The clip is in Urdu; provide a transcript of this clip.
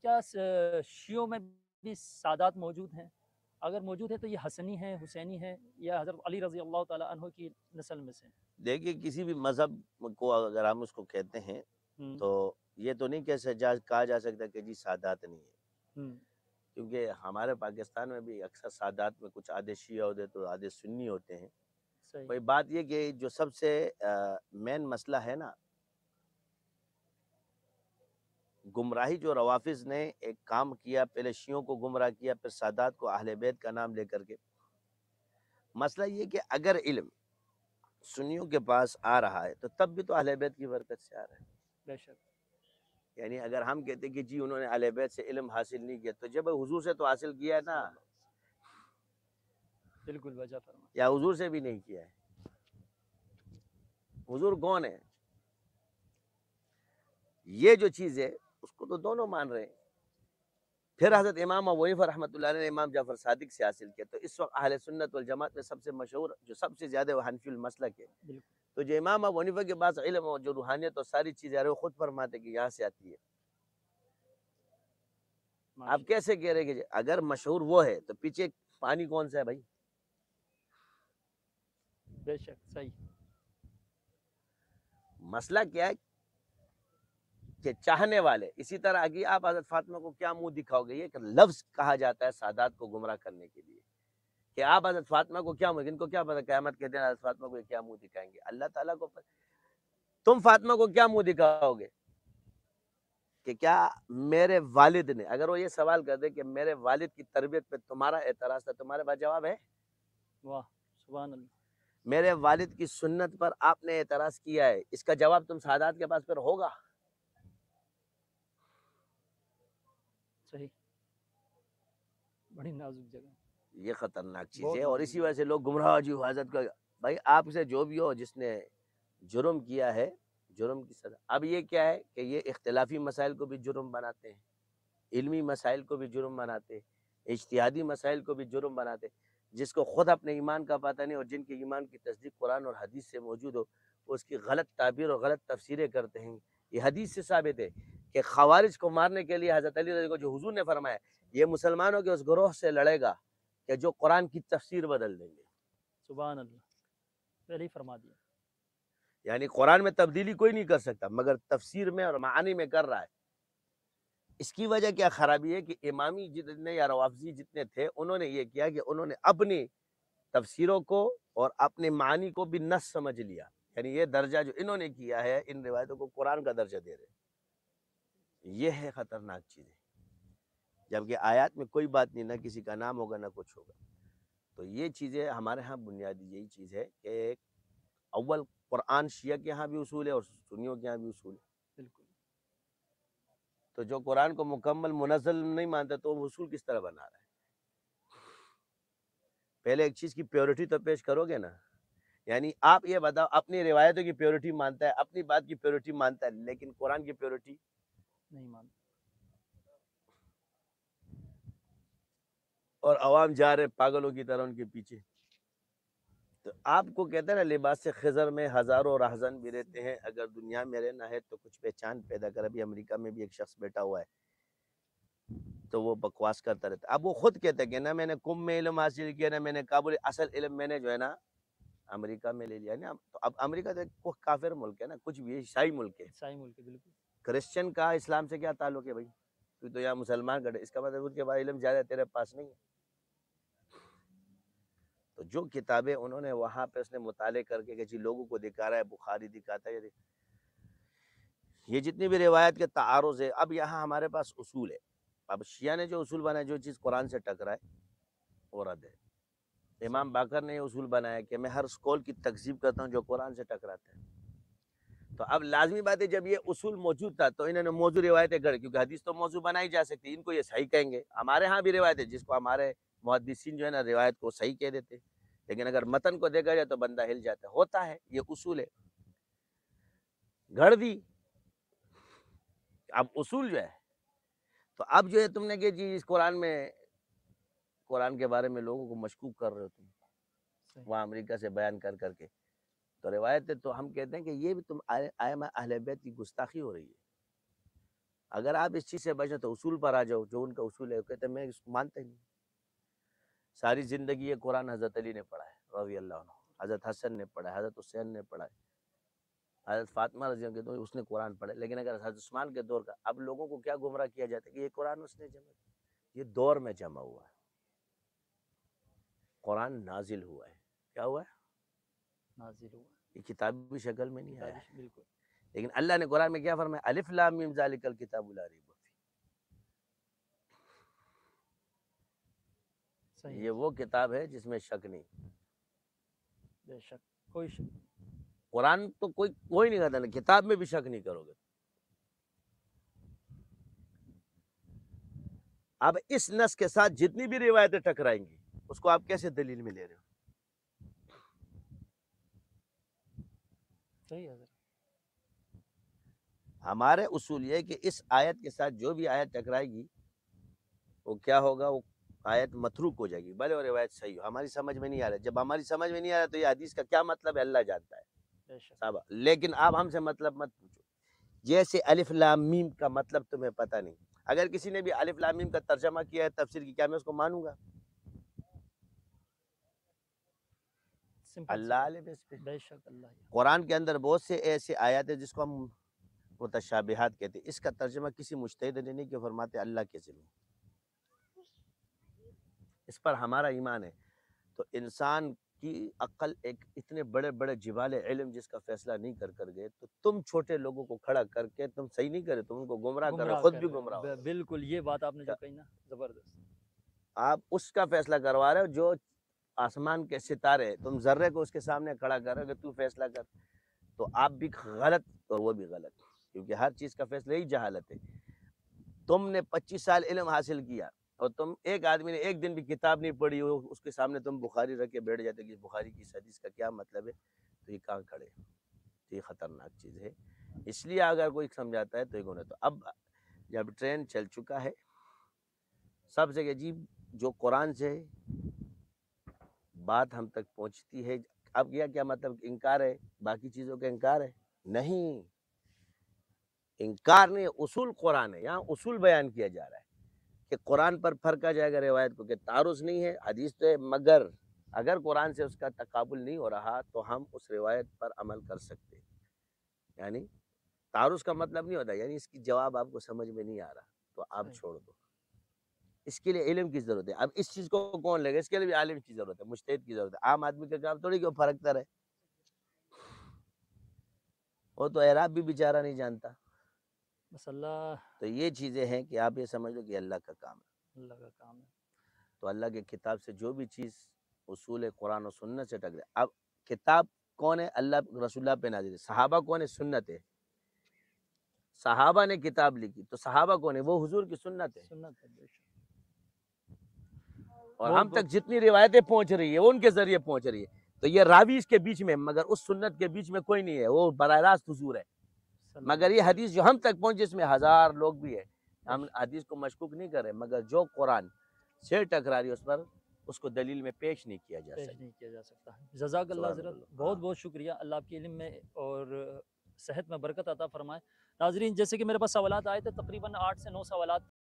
کیا شیعوں میں بھی سادات موجود ہیں؟ اگر موجود ہے تو یہ حسنی ہیں، حسینی ہیں، یا حضرت علی رضی اللہ تعالیٰ عنہ کی نسل میں سے ہیں؟ دیکھیے کسی بھی مذہب کو اگر ہم اس کو کہتے ہیں ہوں تو یہ تو نہیں کہا جا سکتا کہ جی سادات نہیں ہے، ہوں کیونکہ ہمارے پاکستان میں بھی اکثر سادات میں کچھ آدھے شیعہ ہوتے تو آدھے سنی ہوتے ہیں۔ صحیح۔ کوئی بات یہ کہ جو سب سے مین مسئلہ ہے نا، گمراہی جو روافظ نے ایک کام کیا، پہلے شیعوں کو گمراہ کیا، پھر سادات کو اہل بیت کا نام لے کر کے۔ مسئلہ یہ کہ اگر علم سنیوں کے پاس آ رہا ہے تو تب بھی تو اہل بیت کی برکت سے آ رہا ہے۔ بے شک۔ یعنی اگر ہم کہتے کہ جی انہوں نے اہل بیت سے علم حاصل نہیں کیا تو جب حضور سے تو حاصل کیا ہے نا، بالکل وجہ فرما۔ یا حضور سے بھی نہیں کیا ہے۔ حضور کون ہے؟ یہ جو چیز ہے اس کو تو دونوں مان رہے ہیں۔ پھر حضرت امام ابو حنیفہ رحمۃ اللہ علیہ نے امام جعفر صادق سے حاصل کیا، تو اس وقت اہل سنت والجماعت میں سب سے مشہور جو سب سے زیادہ وہ حنفی المسلک ہے۔ بالکل۔ تو جو امام ابو حنیفہ کے پاس علم اور جو روحانیت اور ساری چیزیں آ رہی ہیں، وہ خود فرماتے کہ یہاں سے آتی ہے۔ آپ ماشاء کیسے کہہ رہے کہ اگر مشہور وہ ہے تو پیچھے پانی کون سا ہے بھائی؟ اللہ، بے شک صحیح۔ مسئلہ کیا ہے کہ چاہنے والے، اسی طرح کہ آپ حضرت فاطمہ کو کیا منہ دکھاؤ گے، یہ ایک لفظ کہا جاتا ہے سادات کو گمراہ کرنے کے لیے، کہ آپ حضرت فاطمہ کو کیا منہ، ان کو کیا پتا قیامت کے دن حضرت فاطمہ کو کیا منہ دکھائیں گے، اللہ تعالیٰ کو پتا۔ تم فاطمہ کو کیا منہ دکھاؤ گے کہ کیا میرے والد نے، اگر وہ یہ سوال کر دے کہ میرے والد کی تربیت پہ تمہارا اعتراض تھا، تمہارے پاس جواب ہے؟ واہ سبحان اللہ۔ میرے والد کی سنت پر آپ نے اعتراض کیا ہے، اس کا جواب تم سادات کے پاس پھر ہوگا؟ صحیح۔ بڑی نازک جگہ، یہ خطرناک چیز بہت ہے، اور نازک اسی جگہ۔ وجہ سے لوگ گمراہ جی حضرت کا، بھائی آپ سے جو بھی ہو جس نے جرم کیا ہے، جرم کی سزا۔ اب یہ کیا ہے کہ یہ اختلافی مسائل کو بھی جرم بناتے ہیں، علمی مسائل کو بھی جرم بناتے ہیں، اجتہادی مسائل کو بھی جرم بناتے ہیں۔ جس کو خود اپنے ایمان کا پتہ نہیں اور جن کے ایمان کی تصدیق قرآن اور حدیث سے موجود ہو، وہ اس کی غلط تعبیر اور غلط تفسیریں کرتے ہیں۔ یہ حدیث سے ثابت ہے کہ خوارج کو مارنے کے لیے حضرت علی رضی اللہ عنہ کو جو حضور نے فرمایا، یہ مسلمانوں کے اس گروہ سے لڑے گا کہ جو قرآن کی تفسیر بدل دیں گے۔ سبحان اللہ، پہلے ہی فرما دیا۔ یعنی قرآن میں تبدیلی کوئی نہیں کر سکتا مگر تفسیر میں اور معانی میں کر رہا ہے۔ اس کی وجہ کیا خرابی ہے کہ امامی جتنے یا روافضی جتنے تھے، انہوں نے یہ کیا کہ انہوں نے اپنی تفسیروں کو اور اپنے معانی کو بھی نص سمجھ لیا، یعنی یہ درجہ جو انہوں نے کیا ہے ان روایتوں کو قرآن کا درجہ دے رہے۔ یہ ہے خطرناک چیز ہے، جبکہ آیات میں کوئی بات نہیں، نہ کسی کا نام ہوگا نہ کچھ ہوگا۔ تو یہ چیزیں ہمارے ہاں بنیادی یہی چیز ہے کہ ایک اول قرآن شیعہ کے ہاں بھی اصول ہے اور سنیوں کے ہاں بھی اصول ہے۔ بالکل۔ تو جو قرآن کو مکمل منزل نہیں مانتا تو وہ اصول کس طرح بنا رہا ہے؟ پہلے ایک چیز کی پیورٹی تو پیش کرو گے نا۔ یعنی آپ یہ بتاؤ، اپنی روایتوں کی پیورٹی مانتا ہے، اپنی بات کی پیورٹی مانتا ہے، لیکن قرآن کی پیورٹی نہیں مانتا۔ اور عوام جا رہے پاگلوں کی طرح ان کے پیچھے۔ تو آپ کو کہتے ہیں نا لباس خضر میں ہزاروں راہزن بھی رہتے ہیں، اگر دنیا میں رہنا ہے تو کچھ پہچان پیدا کر۔ ابھی امریکہ میں بھی ایک شخص بیٹھا ہوا ہے تو وہ بکواس کرتا رہتا ہے۔ اب وہ خود کہتا ہے کہ نہ میں نے کم میں علم حاصل کیا، نہ میں نے کابل، اصل علم میں نے جو ہے نا امریکہ میں لے لیا نا۔ تو اب امریکہ تو ایک کافر ملک ہے نا، کچھ بھی عیسائی ملک ہے۔ عیسائی ملک ہے، بالکل۔ کرسچن کا اسلام سے کیا تعلق ہے بھائی؟ تو یہاں مسلمان کھڑے، اس کا مطلب اس کے بعد علم زیادہ تیرے پاس نہیں ہے۔ تو جو کتابیں انہوں نے وہاں پہ اس نے مطالعے کر کے کہ جی لوگوں کو دکھا رہا ہے، بخاری دکھاتا ہے، یہ جتنی بھی روایت کے تعارض ہے۔ اب یہاں ہمارے پاس اصول ہے، اب شیعہ نے جو اصول بنایا، جو چیز قرآن سے ٹکرائے وہ رد ہے۔ امام باقر نے یہ اصول بنایا کہ میں ہر قول کی تکذیب کرتا ہوں جو قرآن سے ٹکراتا ہے۔ تو اب لازمی بات ہے جب یہ اصول موجود تھا تو انہوں نے موضوع روایتیں گڑھ، کیونکہ حدیث تو موضوع بنائی جا سکتی، ان کو یہ صحیح کہیں گے۔ ہمارے ہاں بھی روایت ہے جس کو ہمارے محدثین جو ہے نا روایت کو صحیح کہہ دیتے، لیکن اگر متن کو دیکھا جائے تو بندہ ہل جاتا ہے، ہوتا ہے، یہ اصول ہے، گھڑ دی۔ اب اصول جو ہے، تو اب جو ہے تم نے کہ جی اس قرآن میں، قرآن کے بارے میں لوگوں کو مشکوک کر رہے ہو تم، صحیح۔ وہاں امریکہ سے بیان کر کر کے، تو روایت ہے، تو ہم کہتے ہیں کہ یہ بھی تم ائمہ اہل بیت کی گستاخی ہو رہی ہے۔ اگر آپ اس چیز سے بچیں تو اصول پر آ جاؤ، جو ان کا اصول ہے، وہ کہتے ہیں میں اس کو مانتا ہی نہیں۔ ساری زندگی یہ قرآن حضرت علی نے پڑھا ہے رضی اللہ عنہ، حضرت حسن نے پڑھا ہے، حضرت حسین نے پڑھا ہے، حضرت فاطمہ رضی اللہ عنہ اس نے قرآن پڑھا ہے۔ لیکن اگر حضرت عثمان کے دور کا، اب لوگوں کو کیا گمراہ کیا جاتا ہے کہ یہ قرآن اس نے جمع کیا، یہ دور میں جمع ہوا ہے، قرآن نازل ہوا ہے، کیا ہوا ہے؟ نازل ہوا یہ کتابی شکل میں نہیں آیا ہے۔ بالکل لیکن اللہ نے قرآن میں کیا فرمایا؟ الف لام میم ذالک الکتاب لا ریب فیہ، صحیح یہ وہ کتاب ہے جس میں شک نہیں۔ بے شک کوئی شک قرآن تو کوئی نہیں کہتا نا، کتاب میں بھی شک نہیں کرو گے۔ اب اس نص کے ساتھ جتنی بھی روایتیں ٹکرائیں گی، اس کو آپ کیسے دلیل میں لے رہے ہو؟ صحیح ہے حضرت۔ ہمارے اصول یہ ہے کہ اس آیت کے ساتھ جو بھی آیت ٹکرائے گی وہ کیا ہوگا؟ وہ آیت متروک ہو جائے گی، بھلے وہ روایت صحیح ہو، ہماری سمجھ میں نہیں آ رہا۔ جب ہماری سمجھ میں نہیں آ رہا تو یہ حدیث کا کیا مطلب ہے اللہ جانتا ہے بے شک صاحب۔ لیکن آپ ہم سے مطلب مت پوچھو، جیسے الف لام میم کا مطلب تمہیں پتہ نہیں، اگر کسی نے بھی الف لام میم کا ترجمہ کیا ہے تفسیر کی، کیا میں اس کو مانوں گا؟ سمپل اللہ عالم ہے اس پہ۔ بے شک اللہ قرآن کے اندر بہت سے ایسے آیات ہیں جس کو ہم متشابہات کہتے ہیں، اس کا ترجمہ کسی مجتہد نے نہیں کیا، فرماتے اللہ کے ذمہ، اس پر ہمارا ایمان ہے۔ تو انسان کی عقل ایک اتنے بڑے بڑے جبال علم جس کا فیصلہ نہیں کر گئے، تو تم چھوٹے لوگوں کو کھڑا کر کے تم صحیح نہیں کرے، تم ان کو گمراہ کر رہے، خود بھی گمراہ ہو رہے ہو۔ بالکل یہ بات آپ نے جو کہی نا زبردست۔ آپ اس کا فیصلہ کروا رہے ہو جو آسمان کے ستارے، تم ذرے کو اس کے سامنے کھڑا کر رہے ہو کہ تو فیصلہ کر، تو آپ بھی غلط اور وہ بھی غلط، کیونکہ ہر چیز کا فیصلہ ہی جہالت ہے۔ تم نے 25 سال علم حاصل کیا اور تم ایک آدمی نے ایک دن بھی کتاب نہیں پڑھی ہو، اس کے سامنے تم بخاری رکھ کے بیٹھ جاتے کہ بخاری کی اس حدیث کا کیا مطلب ہے، تو یہ کہاں کھڑے، تو یہ خطرناک چیز ہے۔ اس لیے اگر کوئی سمجھاتا ہے تو یہ گناہ۔ تو اب جب ٹرین چل چکا ہے، سب سے عجیب جو قرآن سے بات ہم تک پہنچتی ہے، اب کیا مطلب انکار ہے، باقی چیزوں کا انکار ہے؟ نہیں، انکار نہیں، اصول قرآن ہے، یہاں اصول بیان کیا جا رہا ہے کہ قرآن پر پھرکا جائے گا روایت کو، کہ تعارض نہیں ہے، حدیث تو ہے، مگر اگر قرآن سے اس کا تقابل نہیں ہو رہا تو ہم اس روایت پر عمل کر سکتے ہیں۔ یعنی تعارض کا مطلب نہیں ہوتا، یعنی اس کی جواب آپ کو سمجھ میں نہیں آ رہا تو آپ چھوڑ دو، اس کے لیے علم کی ضرورت ہے۔ اب اس چیز کو کون لے گا؟ اس کے لیے بھی عالم کی ضرورت ہے، مجتہد کی ضرورت ہے۔ عام آدمی کا کام تھوڑی کہ وہ پھرکتا رہے، وہ تو اعراب بھی بیچارہ نہیں جانتا۔ بس اللہ تو یہ چیزیں ہیں کہ آپ یہ سمجھ لو کہ اللہ کا کام ہے، اللہ کا کام ہے۔ تو اللہ کے کتاب سے جو بھی چیز اصول قرآن و سنت سے ٹکرے۔ اب کتاب کون ہے؟ اللہ رسول اللہ پہ نازل ہے۔ صحابہ کون ہے؟ سنت ہے۔ صحابہ نے کتاب لکھی تو صحابہ کون ہے؟ وہ حضور کی سنت ہے۔ سنت ہے بے شک۔ اور ہم تک جتنی روایتیں پہنچ رہی ہے وہ ان کے ذریعے پہنچ رہی ہے، تو یہ راوی اس کے بیچ میں، مگر اس سنت کے بیچ میں کوئی نہیں ہے، وہ براہ راست حضور ہے۔ مگر یہ حدیث جو ہم تک پہنچ جس میں ہزار لوگ بھی ہے، ہم حدیث کو مشکوک نہیں کر رہے، مگر جو قرآن سے ٹکرا رہی ہے اس پر اس کو دلیل میں پیش نہیں کیا جا سکتا۔ جزاک اللہ سبحان حضرت، اللہ۔ بہت بہت شکریہ، اللہ آپ کے علم میں اور صحت میں برکت عطا فرمائے۔ ناظرین جیسے کہ میرے پاس سوالات آئے تھے، تقریباً 8 سے 9 سوالات